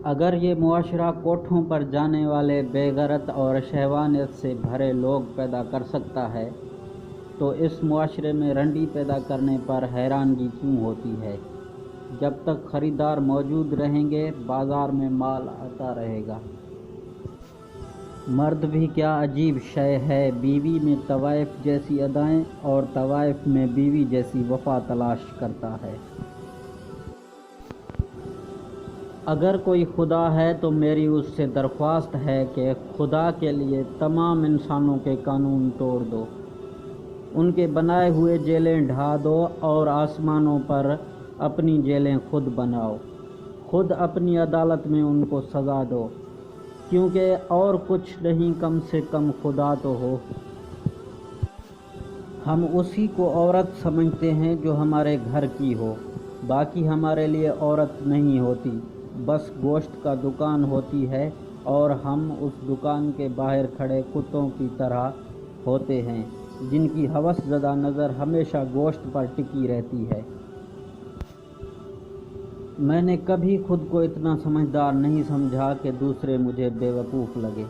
اگر یہ معاشرہ کوٹھوں پر جانے والے بے غیرت اور شہوانیت سے بھرے لوگ پیدا کر سکتا ہے تو اس معاشرے میں رنڈی پیدا کرنے پر حیرانگی کیوں ہوتی ہے؟ جب تک خریدار موجود رہیں گے بازار میں مال آتا رہے گا۔ مرد بھی کیا عجیب شے ہے، بیوی میں طوائف جیسی ادائیں اور طوائف میں بیوی جیسی وفا تلاش کرتا ہے۔ اگر کوئی خدا ہے تو میری اس سے درخواست ہے کہ خدا کے لیے تمام انسانوں کے قانون توڑ دو، ان کے بنائے ہوئے جیلیں ڈھا دو اور آسمانوں پر اپنی جیلیں خود بناؤ، خود اپنی عدالت میں ان کو سزا دو، کیونکہ اور کچھ نہیں کم سے کم خدا تو ہو۔ ہم اسی کو عورت سمجھتے ہیں جو ہمارے گھر کی ہو، باقی ہمارے لیے عورت نہیں ہوتی، بس گوشت کا دکان ہوتی ہے اور ہم اس دکان کے باہر کھڑے کتوں کی طرح ہوتے ہیں جن کی ہوس زدہ نظر ہمیشہ گوشت پر ٹکی رہتی ہے۔ میں نے کبھی خود کو اتنا سمجھدار نہیں سمجھا کہ دوسرے مجھے بے وقوف لگے،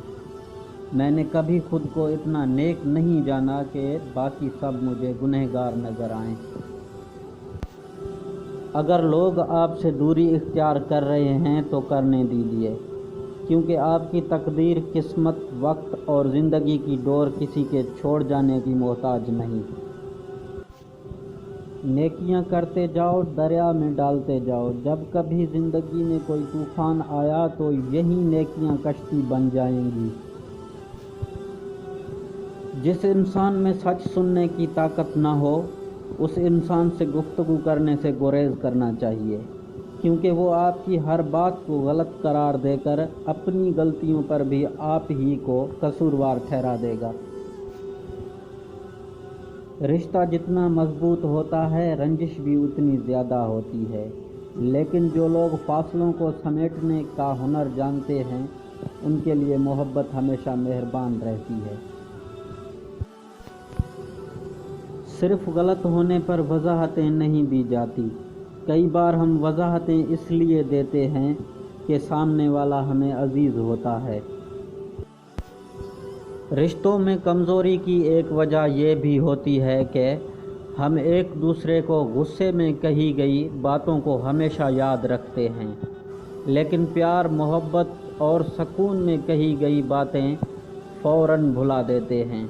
میں نے کبھی خود کو اتنا نیک نہیں جانا کہ باقی سب مجھے گنہگار نظر آئیں۔ اگر لوگ آپ سے دوری اختیار کر رہے ہیں تو کرنے دیجیے، کیونکہ آپ کی تقدیر، قسمت، وقت اور زندگی کی ڈور کسی کے چھوڑ جانے کی محتاج نہیں۔ نیکیاں کرتے جاؤ، دریا میں ڈالتے جاؤ، جب کبھی زندگی میں کوئی طوفان آیا تو یہی نیکیاں کشتی بن جائیں گی۔ جس انسان میں سچ سننے کی طاقت نہ ہو اس انسان سے گفتگو کرنے سے گریز کرنا چاہیے، کیونکہ وہ آپ کی ہر بات کو غلط قرار دے کر اپنی غلطیوں پر بھی آپ ہی کو قصوروار ٹھہرا دے گا۔ رشتہ جتنا مضبوط ہوتا ہے رنجش بھی اتنی زیادہ ہوتی ہے، لیکن جو لوگ فاصلوں کو سمیٹنے کا ہنر جانتے ہیں ان کے لیے محبت ہمیشہ مہربان رہتی ہے۔ صرف غلط ہونے پر وضاحتیں نہیں دی جاتی، کئی بار ہم وضاحتیں اس لیے دیتے ہیں کہ سامنے والا ہمیں عزیز ہوتا ہے۔ رشتوں میں کمزوری کی ایک وجہ یہ بھی ہوتی ہے کہ ہم ایک دوسرے کو غصے میں کہی گئی باتوں کو ہمیشہ یاد رکھتے ہیں، لیکن پیار، محبت اور سکون میں کہی گئی باتیں فوراً بھلا دیتے ہیں۔